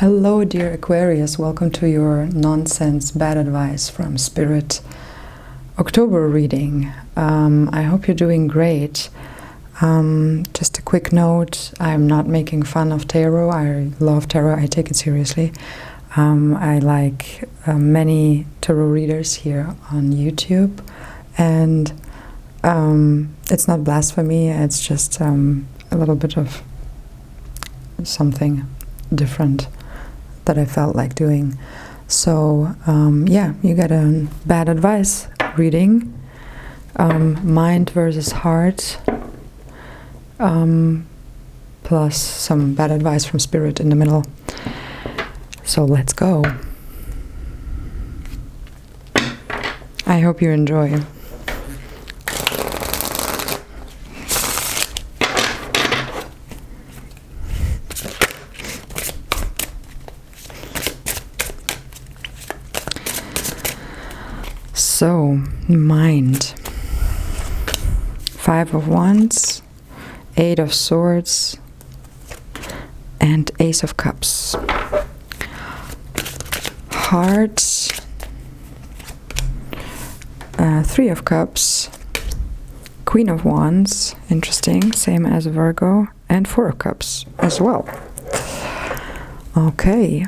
Hello, dear Aquarius. Welcome to your nonsense bad advice from Spirit October reading. I hope you're doing great. Just a quick note, I'm not making fun of tarot. I love tarot. I take it seriously. I like many tarot readers here on YouTube, and it's not blasphemy. It's just a little bit of something different that I felt like doing. So yeah, you get a bad advice reading, mind versus heart, plus some bad advice from Spirit in the middle. So let's go. I hope you enjoy. So, mind. 5 of Wands, 8 of Swords, and Ace of Cups. Heart, 3 of Cups, Queen of Wands, interesting, same as Virgo, and 4 of Cups as well. Okay,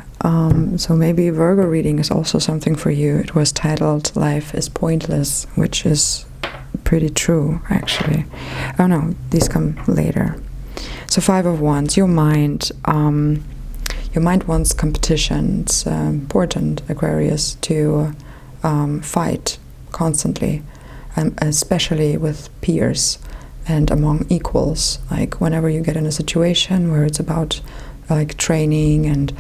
so maybe Virgo reading is also something for you. It was titled Life is Pointless, which is pretty true, actually. Oh no, these come later. So 5 of Wands, your mind wants competition. It's important, Aquarius, to fight constantly, especially with peers and among equals. Like whenever you get in a situation where it's about like training and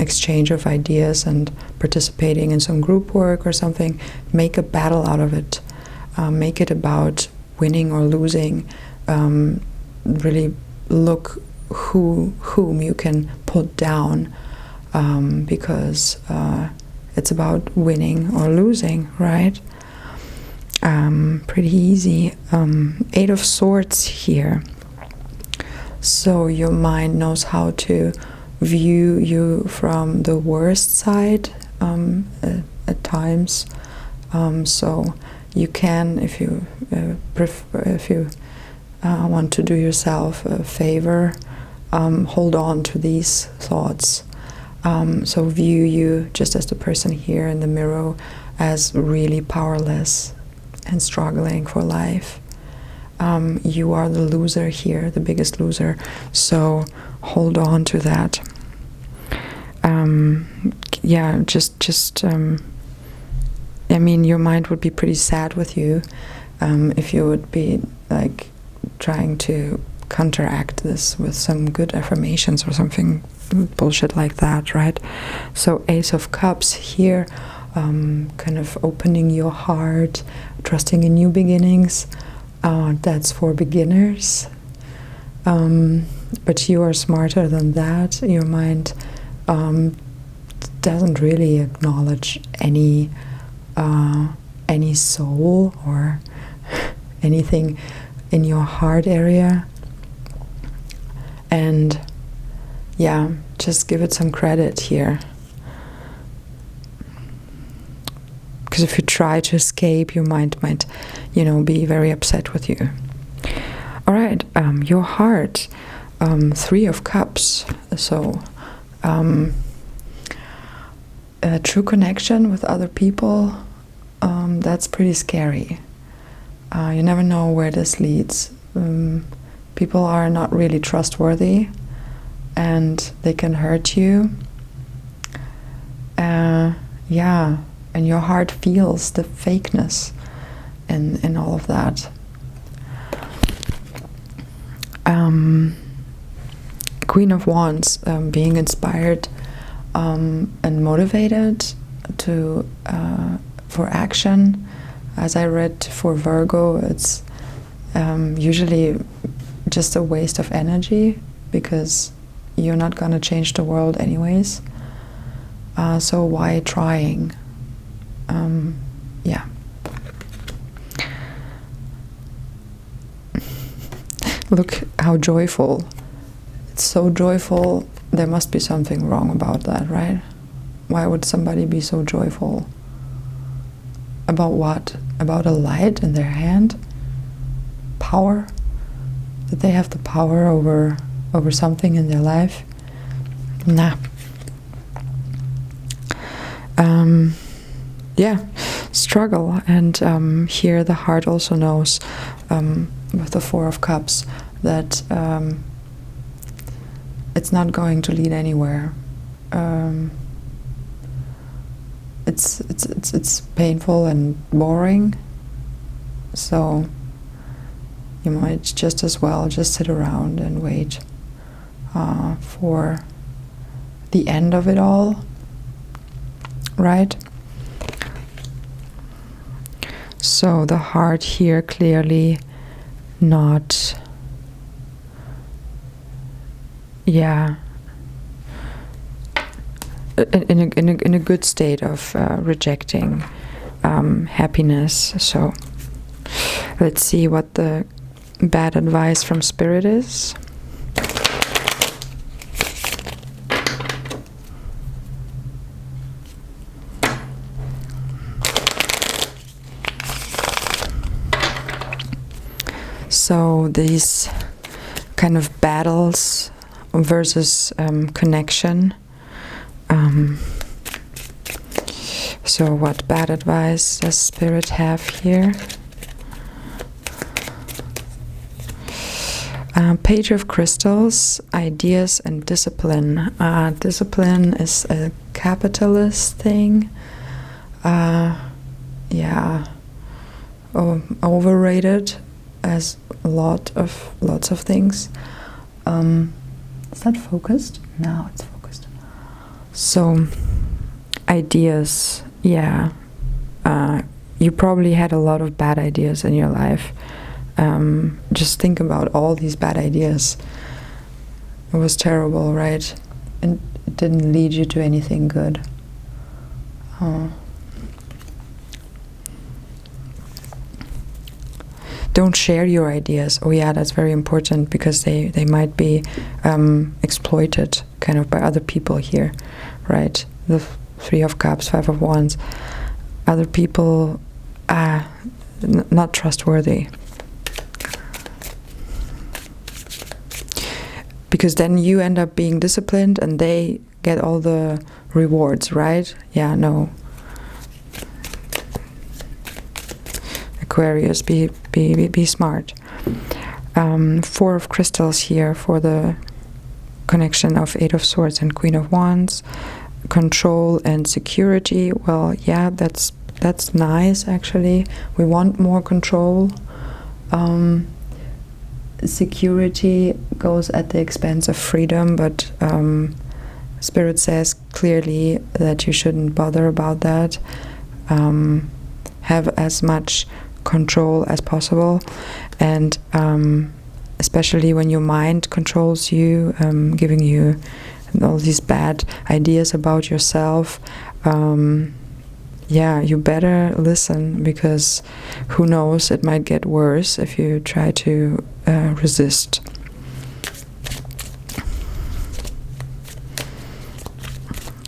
exchange of ideas and participating in some group work or something, make a battle out of it. Make it about winning or losing. Really look whom you can put down, because it's about winning or losing, right? Pretty easy. 8 of Swords here. So your mind knows how to view you from the worst side at times. So you can, if you want to do yourself a favor, hold on to these thoughts. So view you just as the person here in the mirror as really powerless and struggling for life. You are the loser here, the biggest loser, so hold on to that. Yeah, I mean, your mind would be pretty sad with you if you would be like trying to counteract this with some good affirmations or something bullshit like that, right? So Ace of Cups here, kind of opening your heart, trusting in new beginnings. That's for beginners, but you are smarter than that. Your mind doesn't really acknowledge any soul or anything in your heart area, and yeah, just give it some credit here. Because if you try to escape, your mind might, be very upset with you. All right, your heart, 3 of Cups. So, a true connection with other people, that's pretty scary. You never know where this leads. People are not really trustworthy, and they can hurt you. Yeah. And your heart feels the fakeness in all of that. Queen of Wands, being inspired and motivated for action. As I read for Virgo, it's usually just a waste of energy because you're not going to change the world anyways. So why trying? Yeah. Look how joyful. It's so joyful there must be something wrong about that, right? Why would somebody be so joyful? About what? About a light in their hand? Power? That they have the power over something in their life? Nah. Yeah, struggle. And here the heart also knows, with the Four of Cups, that it's not going to lead anywhere. It's painful and boring, so you might just as well just sit around and wait for the end of it all, right? So the heart here clearly not, yeah, in a good state of rejecting happiness. So let's see what the bad advice from Spirit is. So these kind of battles versus connection. So what bad advice does Spirit have here? Page of Crystals, ideas and discipline. Discipline is a capitalist thing. Yeah, overrated as lots of things. Is that focused? No, it's focused. So, ideas, yeah. You probably had a lot of bad ideas in your life. Just think about all these bad ideas. It was terrible, right? And it didn't lead you to anything good. Don't share your ideas. Oh yeah, that's very important, because they might be exploited kind of by other people here, right? The Three of Cups, Five of Wands. Other people are not trustworthy. Because then you end up being disciplined and they get all the rewards, right? Yeah, no. Aquarius, be smart. Four of Crystals here for the connection of Eight of Swords and Queen of Wands. Control and security. Well, yeah, that's nice actually. We want more control. Security goes at the expense of freedom, but Spirit says clearly that you shouldn't bother about that. Have as much control as possible, and especially when your mind controls you, giving you all these bad ideas about yourself. Yeah, you better listen, because who knows, it might get worse if you try to resist.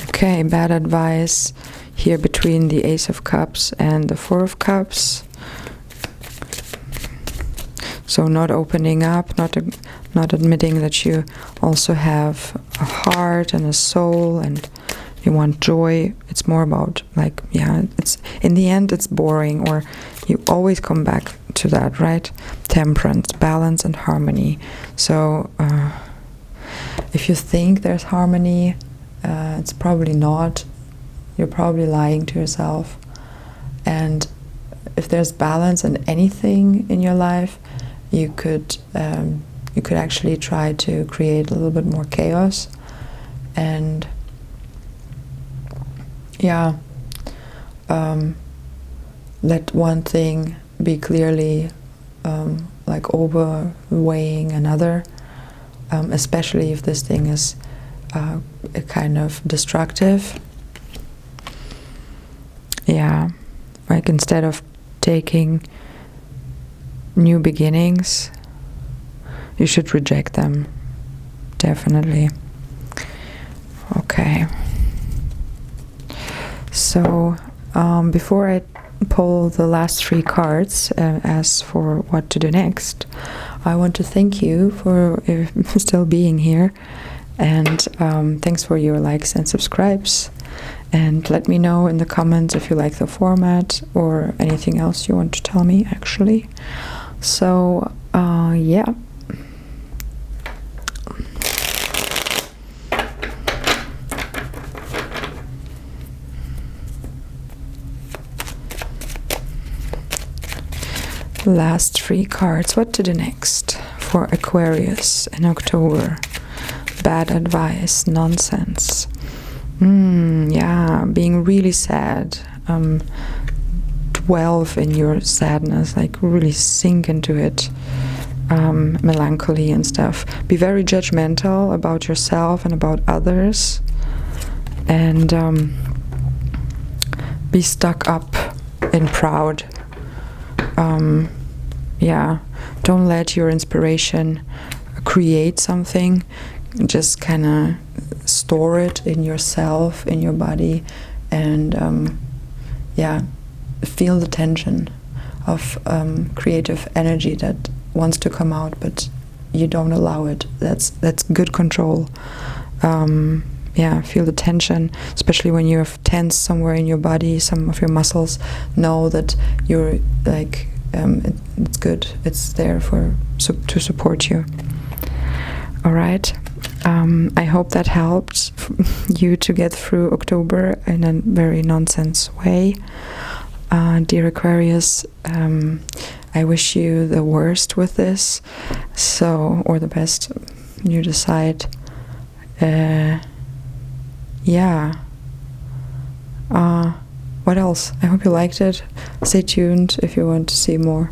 Okay, bad advice here between the Ace of Cups and the Four of Cups. So not opening up, not admitting that you also have a heart and a soul and you want joy. It's more about, like, yeah, it's in the end it's boring, or you always come back to that, right? Temperance, balance and harmony. So if you think there's harmony, it's probably not. You're probably lying to yourself. And if there's balance in anything in your life, you could actually try to create a little bit more chaos. And yeah, let one thing be clearly like overweighing another, especially if this thing is a kind of destructive. Yeah, like instead of taking new beginnings, you should reject them, definitely. Okay. So before I pull the last 3 cards as for what to do next, I want to thank you for still being here, and thanks for your likes and subscribes, and let me know in the comments if you like the format or anything else you want to tell me, actually. So yeah. Last 3 cards. What to do next for Aquarius in October? Bad advice, nonsense. Yeah, being really sad. Dwell in your sadness, like really sink into it. Melancholy and stuff. Be very judgmental about yourself and about others. And be stuck up and proud. Yeah, don't let your inspiration create something. Just kind of store it in yourself, in your body, and yeah, feel the tension of creative energy that wants to come out, but you don't allow it. That's good control. Yeah, feel the tension, especially when you're tense somewhere in your body. Some of your muscles know that you're like, it's good. It's there to support you. All right. I hope that helped you to get through October in a very nonsense way. Dear Aquarius, I wish you the worst with this, or the best. You decide. Yeah. What else? I hope you liked it. Stay tuned if you want to see more,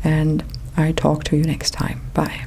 and I talk to you next time. Bye.